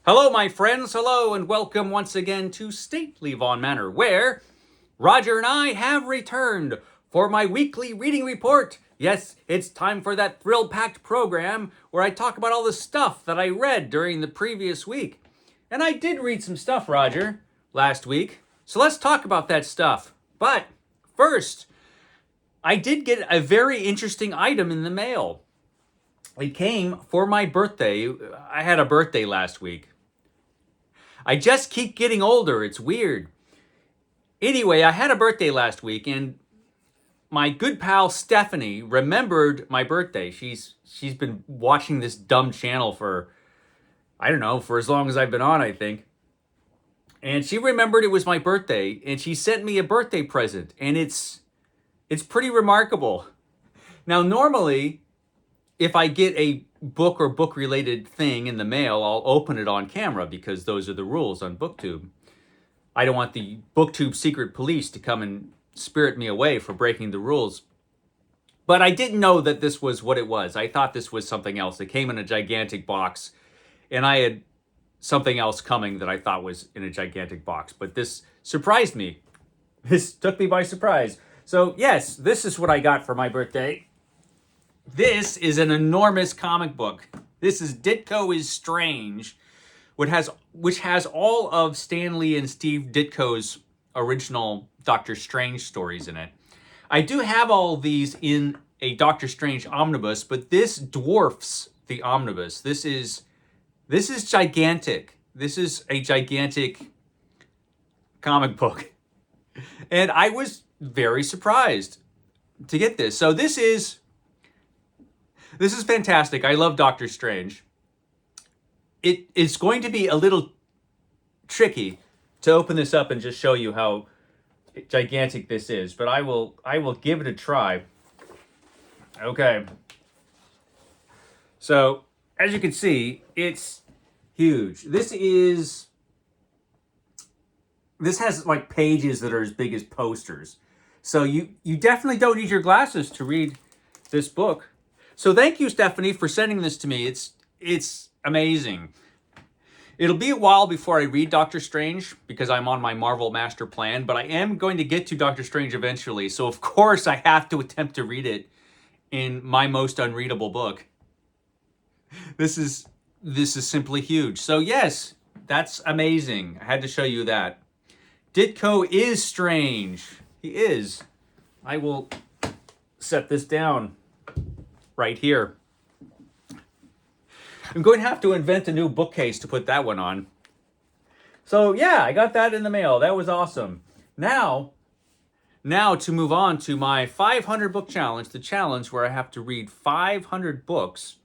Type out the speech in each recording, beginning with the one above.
Hello, my friends. Hello, and welcome once again to Stately Vaughan Manor, where Roger and I have returned for my weekly reading report. Yes, it's time for that thrill-packed program where I talk about all the stuff that I read during the previous week. And I did read some stuff, Roger, last week. So let's talk about that stuff. But first, I did get a very interesting item in the mail. It came for my birthday. I had a birthday last week. I just keep getting older. It's weird. Anyway, I had a birthday last week, and my good pal Stephanie remembered my birthday. She's been watching this dumb channel for I don't know, for as long as I've been on, I think. And she remembered it was my birthday, and she sent me a birthday present, and it's pretty remarkable. Now, normally, if I get a book or book related thing in the mail, I'll open it on camera because those are the rules on BookTube. I don't want the BookTube secret police to come and spirit me away for breaking the rules. But I didn't know that this was what it was. I thought this was something else. It came in a gigantic box, and I had something else coming that I thought was in a gigantic box. But this surprised me. This took me by surprise. So, yes, this is what I got for my birthday. This is an enormous comic book. This is Ditko is Strange, which has all of Stan Lee and Steve Ditko's original Doctor Strange stories in it. I do have all these in a Doctor Strange omnibus, but this dwarfs the omnibus. This is gigantic. This is a gigantic comic book. And I was very surprised to get this. So this is fantastic. I love Doctor Strange. It's going to be a little tricky to open this up and just show you how gigantic this is, but I will give it a try. Okay. So, as you can see, it's huge. This has like pages that are as big as posters. So you definitely don't need your glasses to read this book. So thank you, Stephanie, for sending this to me. It's amazing. It'll be a while before I read Doctor Strange because I'm on my Marvel master plan, but I am going to get to Doctor Strange eventually. So of course I have to attempt to read it in my most unreadable book. This is simply huge. So yes, that's amazing. I had to show you that. Ditko is strange. He is. I will set this down right here. I'm going to have to invent a new bookcase to put that one on. So yeah, I got that in the mail. That was awesome. Now to move on to my 500 book challenge, the challenge where I have to read 500 books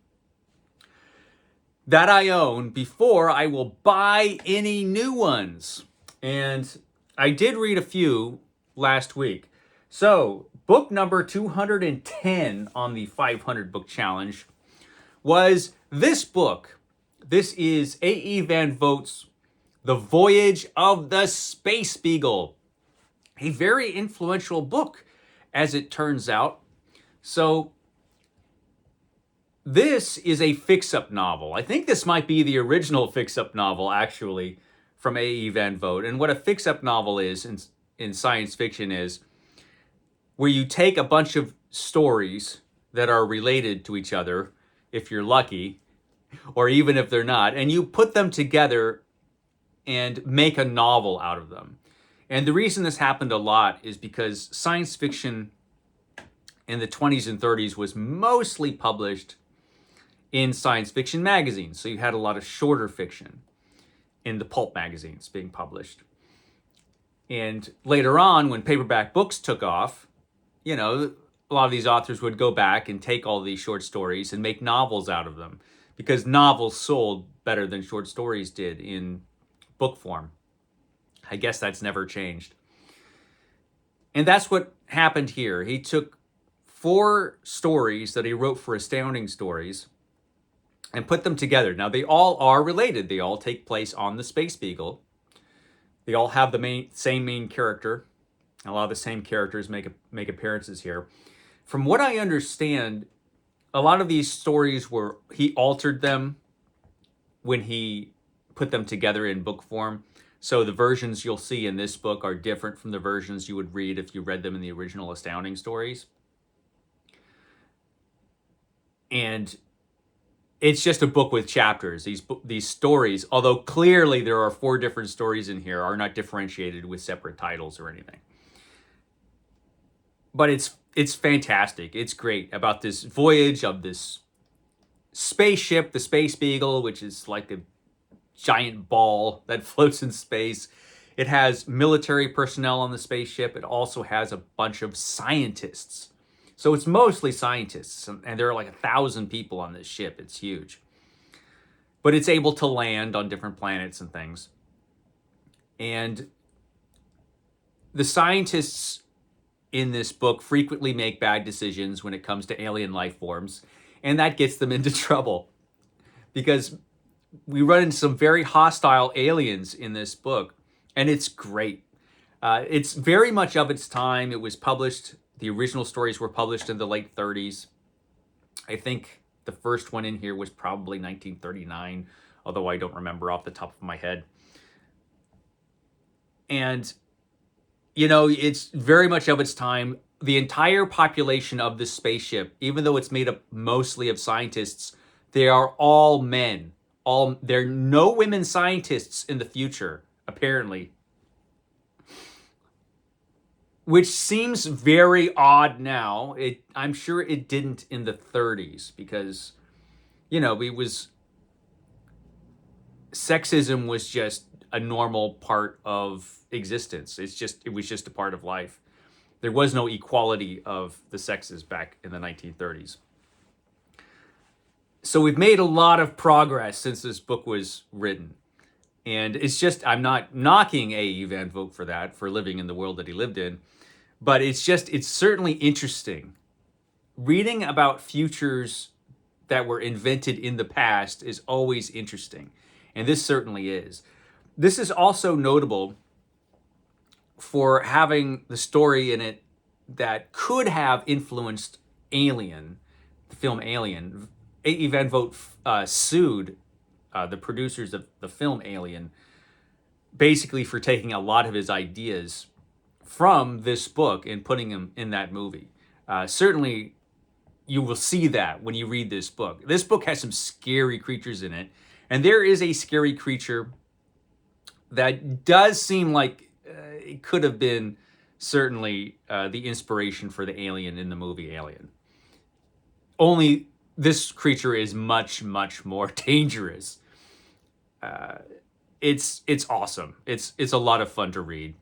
that I own before I will buy any new ones. And I did read a few last week. So, book number 210 on the 500 book challenge was this book. This is A.E. Van Vogt's The Voyage of the Space Beagle. A very influential book, as it turns out. So, this is a fix-up novel. I think this might be the original fix-up novel, actually, from A.E. Van Vogt. And what a fix-up novel is in science fiction is where you take a bunch of stories that are related to each other, if you're lucky, or even if they're not, and you put them together and make a novel out of them. And the reason this happened a lot is because science fiction in the 20s and 30s was mostly published in science fiction magazines. So you had a lot of shorter fiction in the pulp magazines being published. And later on, when paperback books took off, a lot of these authors would go back and take all these short stories and make novels out of them because novels sold better than short stories did in book form. I guess that's never changed. And that's what happened here. He took 4 stories that he wrote for Astounding Stories and put them together. Now, they all are related. They all take place on the Space Beagle. They all have the same main character. A lot of the same characters make appearances here. From what I understand, a lot of these stories he altered them when he put them together in book form. So the versions you'll see in this book are different from the versions you would read if you read them in the original Astounding Stories. And it's just a book with chapters. These stories, although clearly there are 4 different stories in here, are not differentiated with separate titles or anything. But it's fantastic. It's great about this voyage of this spaceship, the Space Beagle, which is like a giant ball that floats in space. It has military personnel on the spaceship. It also has a bunch of scientists. So it's mostly scientists, and there are like 1,000 people on this ship. It's huge. But it's able to land on different planets and things. And the scientists in this book frequently make bad decisions when it comes to alien life forms, and that gets them into trouble. Because we run into some very hostile aliens in this book, and it's great. It's very much of its time. It was published, the original stories were published in the late 30s. I think the first one in here was probably 1939, although I don't remember off the top of my head. And, you know, it's very much of its time. The entire population of this spaceship, even though it's made up mostly of scientists, they are all men. There are no women scientists in the future, apparently. Which seems very odd now. I'm sure it didn't in the 30s because, you know, sexism was just a normal part of existence. It was just a part of life. There was no equality of the sexes back in the 1930s. So we've made a lot of progress since this book was written. And it's just, I'm not knocking A.E. Van Vogt for that, for living in the world that he lived in. But it's certainly interesting. Reading about futures that were invented in the past is always interesting. And this certainly is. This is also notable for having the story in it that could have influenced Alien, the film Alien. A.E. Van Vogt sued the producers of the film Alien basically for taking a lot of his ideas from this book and putting them in that movie. Certainly, you will see that when you read this book. This book has some scary creatures in it, and there is a scary creature that does seem like it could have been certainly the inspiration for the alien in the movie Alien. Only this creature is much, much more dangerous. It's awesome. It's a lot of fun to read.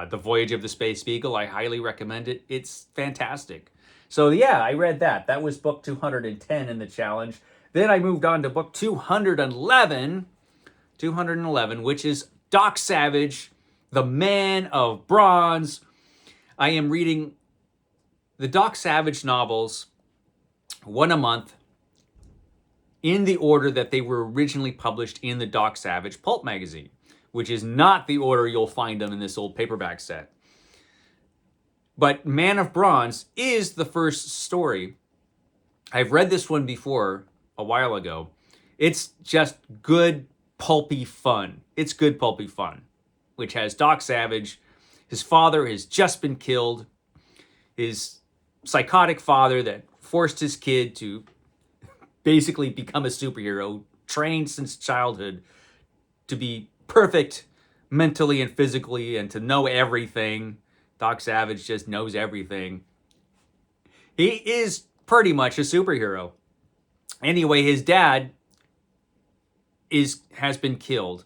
The Voyage of the Space Beagle, I highly recommend it. It's fantastic. So yeah, I read that. That was book 210 in the challenge. Then I moved on to book 211, which is Doc Savage, the Man of Bronze. I am reading the Doc Savage novels, one a month, in the order that they were originally published in the Doc Savage Pulp magazine, which is not the order you'll find them in this old paperback set. But Man of Bronze is the first story. I've read this one before, a while ago. It's just good, pulpy fun. It's good, pulpy fun, which has Doc Savage. His father has just been killed. His psychotic father that forced his kid to basically become a superhero, trained since childhood to be perfect mentally and physically and to know everything. Doc Savage just knows everything. He is pretty much a superhero. Anyway, his dad has been killed,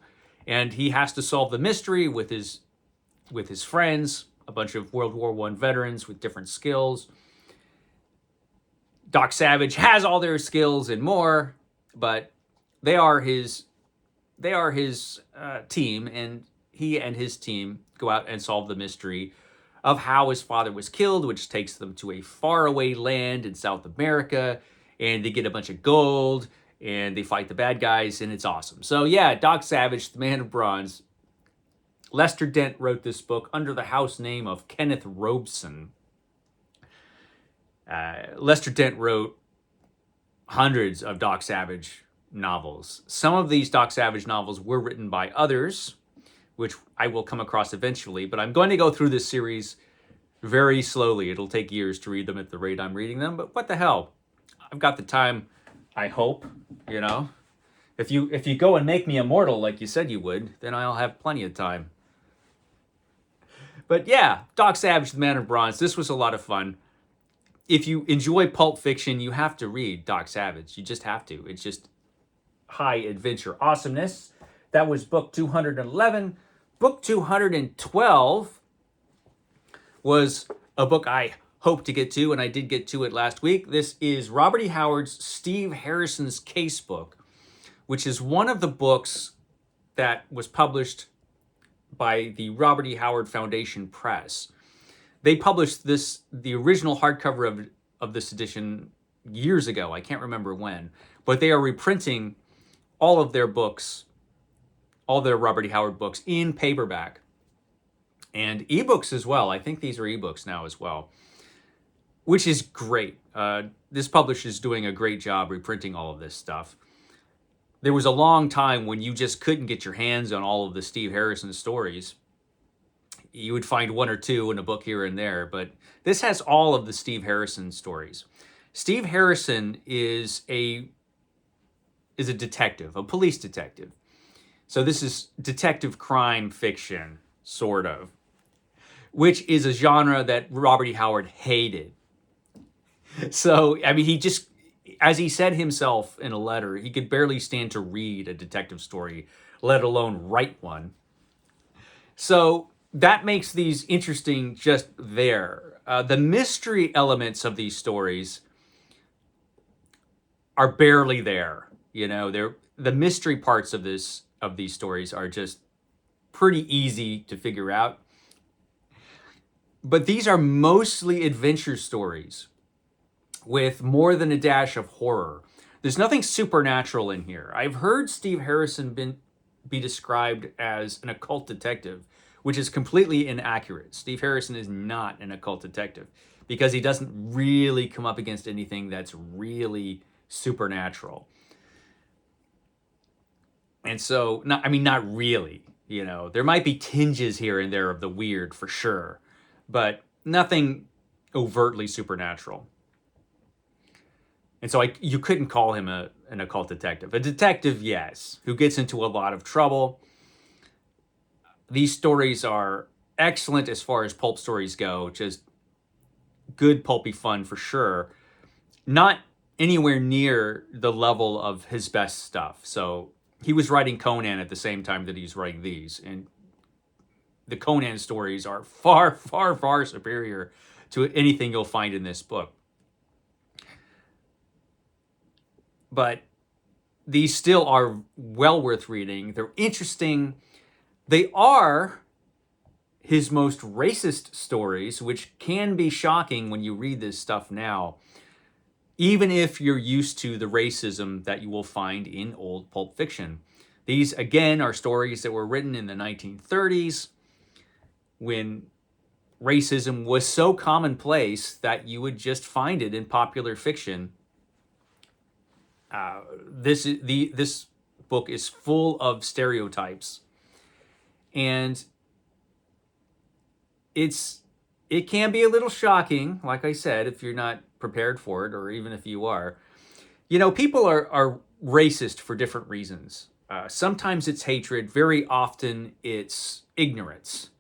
and he has to solve the mystery with his friends, a bunch of World War I veterans with different skills. Doc Savage has all their skills and more, but they are his team, and he and his team go out and solve the mystery of how his father was killed, which takes them to a faraway land in South America, and they get a bunch of gold, and they fight the bad guys, and it's awesome. So yeah, Doc Savage, the Man of Bronze. Lester Dent wrote this book under the house name of Kenneth Robeson. Lester Dent wrote hundreds of Doc Savage novels. Some of these Doc Savage novels were written by others, which I will come across eventually, but I'm going to go through this series very slowly. It'll take years to read them at the rate I'm reading them, but what the hell? I've got the time, I hope, you know. If you go and make me immortal like you said you would, then I'll have plenty of time. But yeah, Doc Savage, The Man of Bronze, this was a lot of fun. If you enjoy pulp fiction, you have to read Doc Savage. You just have to. It's just high adventure awesomeness. That was book 211. Book 212 was a book I hope to get to, and I did get to it last week. This is Robert E. Howard's Steve Harrison's Case Book, which is one of the books that was published by the Robert E. Howard Foundation Press. They published the original hardcover of this edition years ago. I can't remember when, but they are reprinting all of their books, all their Robert E. Howard books in paperback and ebooks as well. I think these are ebooks now as well, which is great. This publisher is doing a great job reprinting all of this stuff. There was a long time when you just couldn't get your hands on all of the Steve Harrison stories. You would find one or two in a book here and there, but this has all of the Steve Harrison stories. Steve Harrison is a detective, a police detective. So this is detective crime fiction, sort of, which is a genre that Robert E. Howard hated. So, I mean, he just, as he said himself in a letter, he could barely stand to read a detective story, let alone write one. So that makes these interesting just there. The mystery elements of these stories are barely there. You know, the mystery parts of these stories are just pretty easy to figure out. But these are mostly adventure stories with more than a dash of horror. There's nothing supernatural in here. I've heard Steve Harrison be described as an occult detective, which is completely inaccurate. Steve Harrison is not an occult detective because he doesn't really come up against anything that's really supernatural. And so, not really, you know. There might be tinges here and there of the weird for sure, but nothing overtly supernatural. And so you couldn't call him an occult detective. A detective, yes, who gets into a lot of trouble. These stories are excellent as far as pulp stories go, just good pulpy fun for sure. Not anywhere near the level of his best stuff. So he was writing Conan at the same time that he's writing these. And the Conan stories are far, far, far superior to anything you'll find in this book. But these still are well worth reading. They're interesting. They are his most racist stories, which can be shocking when you read this stuff now, even if you're used to the racism that you will find in old pulp fiction. These, again, are stories that were written in the 1930s when racism was so commonplace that you would just find it in popular fiction. This book is full of stereotypes, and it can be a little shocking, like I said, if you're not prepared for it, or even if you are. You know, people are racist for different reasons. Sometimes it's hatred. Very often it's ignorance.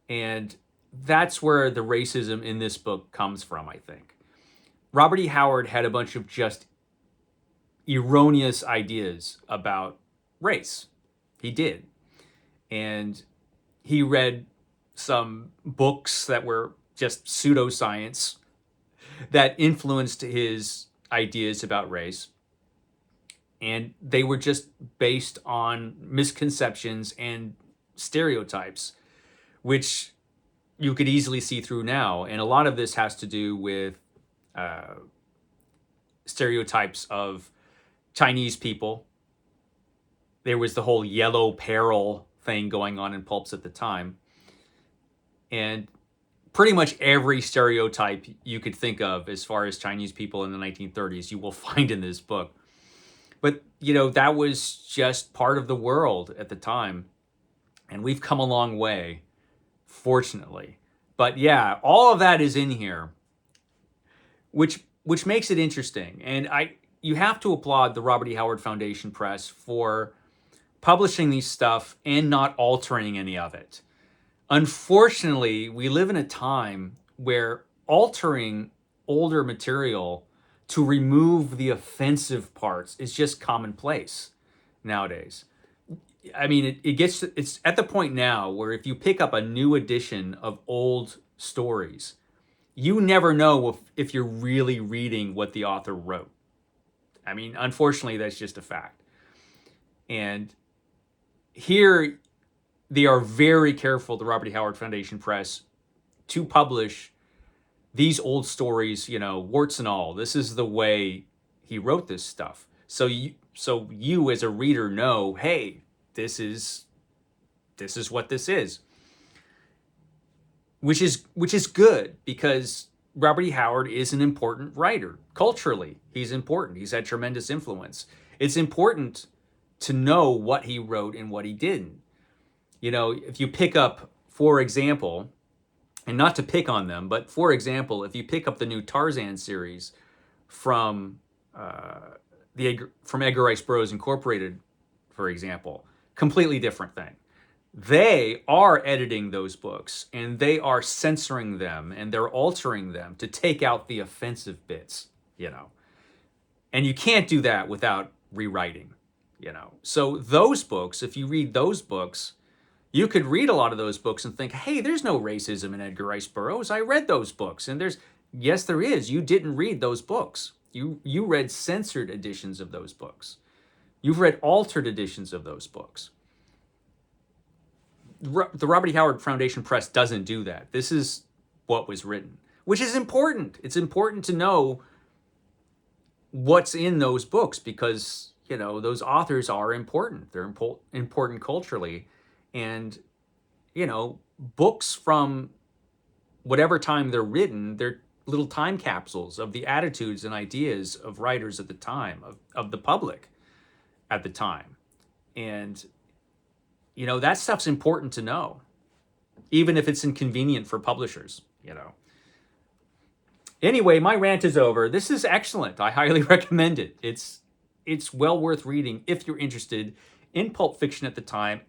And that's where the racism in this book comes from, I think. Robert E. Howard had a bunch of just erroneous ideas about race. He did. And he read some books that were just pseudoscience that influenced his ideas about race. And they were just based on misconceptions and stereotypes, which you could easily see through now. And a lot of this has to do with stereotypes of Chinese people. There was the whole yellow peril thing going on in pulps at the time. And pretty much every stereotype you could think of as far as Chinese people in the 1930s, you will find in this book. But, that was just part of the world at the time. And we've come a long way, fortunately. But yeah, all of that is in here, which makes it interesting. And you have to applaud the Robert E. Howard Foundation Press for publishing these stuff and not altering any of it. Unfortunately, we live in a time where altering older material to remove the offensive parts is just commonplace nowadays. I mean, it's at the point now where if you pick up a new edition of old stories, you never know if you're really reading what the author wrote. I mean, unfortunately, that's just a fact. And here, they are very careful, the Robert E. Howard Foundation Press, to publish these old stories, warts and all. This is the way he wrote this stuff. So you as a reader know, hey, this is what this is. Which is good, because Robert E. Howard is an important writer. Culturally, he's important. He's had tremendous influence. It's important to know what he wrote and what he didn't. If you pick up, for example, and not to pick on them, but for example, if you pick up the new Tarzan series from Edgar Rice Burroughs Incorporated, for example, completely different thing. They are editing those books, and they are censoring them, and they're altering them to take out the offensive bits, And you can't do that without rewriting, So those books, if you read those books, you could read a lot of those books and think, hey, there's no racism in Edgar Rice Burroughs. I read those books. And yes, there is. You didn't read those books. You read censored editions of those books. You've read altered editions of those books. The Robert E. Howard Foundation Press doesn't do that. This is what was written, which is important. It's important to know what's in those books because, those authors are important. They're important culturally. And, books from whatever time they're written, they're little time capsules of the attitudes and ideas of writers at the time, of the public at the time. And, that stuff's important to know, even if it's inconvenient for publishers, Anyway, my rant is over. This is excellent. I highly recommend it. It's well worth reading if you're interested in pulp fiction at the time,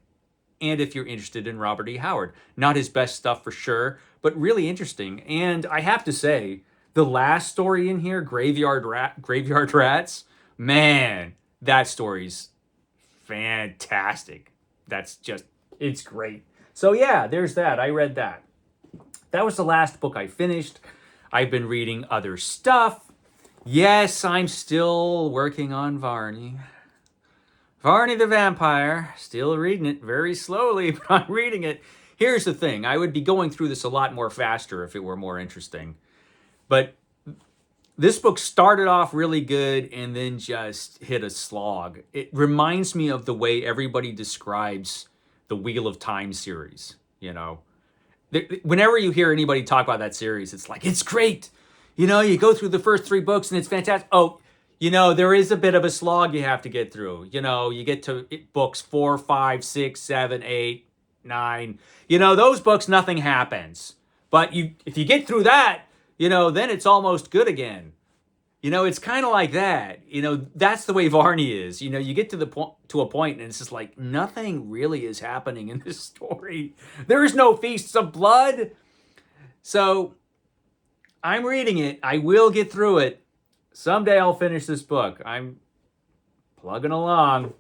and if you're interested in Robert E. Howard. Not his best stuff for sure, but really interesting. And I have to say, the last story in here, Graveyard Rats, man, that story's fantastic. It's great. So yeah, there's that. I read that. That was the last book I finished. I've been reading other stuff. Yes, I'm still working on Varney. Varney the Vampire, still reading it very slowly, but I'm reading it. Here's the thing, I would be going through this a lot more faster if it were more interesting. But this book started off really good and then just hit a slog. It reminds me of the way everybody describes the Wheel of Time series, Whenever you hear anybody talk about that series, it's like, it's great. You go through the first 3 books and it's fantastic. Oh, there is a bit of a slog you have to get through. You get to books 4, 5, 6, 7, 8, 9. Those books, nothing happens. But if you get through that, then it's almost good again. It's kind of like that. That's the way Varney is. You get to a point and it's just like nothing really is happening in this story. There is no feasts of blood. So I'm reading it. I will get through it. Someday I'll finish this book. I'm plugging along.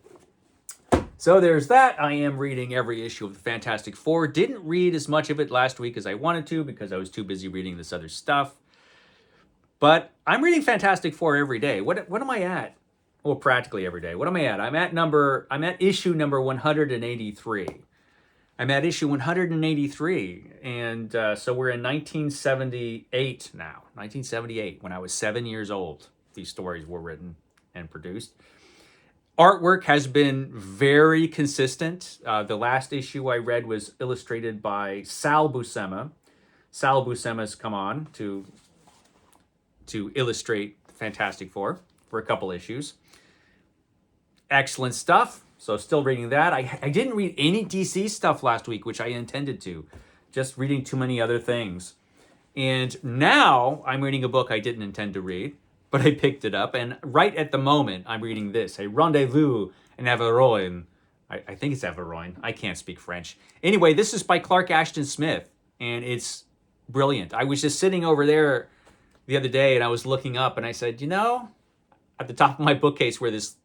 So there's that. I am reading every issue of the Fantastic Four. Didn't read as much of it last week as I wanted to because I was too busy reading this other stuff. But I'm reading Fantastic Four every day. What am I at? Well, practically every day. What am I at? I'm at issue number 183. I'm at issue 183. And so we're in 1978 now. 1978, when I was 7 years old, these stories were written and produced. Artwork has been very consistent. The last issue I read was illustrated by Sal Buscema. Sal Buscema's come on to illustrate Fantastic Four for a couple issues. Excellent stuff. So still reading that. I didn't read any DC stuff last week, which I intended to. Just reading too many other things. And now I'm reading a book I didn't intend to read, but I picked it up. And right at the moment, I'm reading this, A Rendezvous in Averoigne. I think it's Averoigne. I can't speak French. Anyway, this is by Clark Ashton Smith, and it's brilliant. I was just sitting over there the other day, and I was looking up, and I said, at the top of my bookcase where this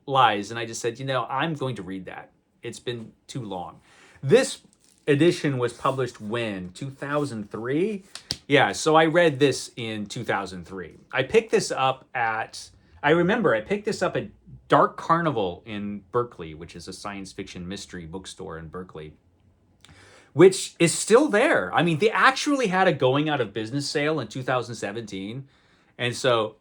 lies, and I just said, I'm going to read that. It's been too long. This edition was published when? 2003? Yeah, so I read this in 2003. I picked this up at Dark Carnival in Berkeley, which is a science fiction mystery bookstore in Berkeley, which is still there. I mean, they actually had a going out of business sale in 2017. And so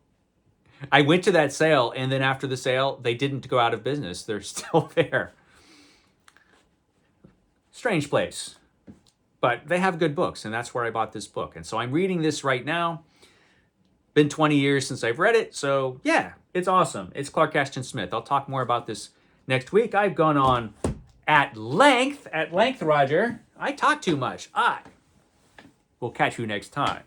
I went to that sale, and then after the sale, they didn't go out of business. They're still there. Strange place. But they have good books, and that's where I bought this book. And so I'm reading this right now. Been 20 years since I've read it, so yeah, it's awesome. It's Clark Ashton Smith. I'll talk more about this next week. I've gone on at length, Roger. I talk too much. We'll catch you next time.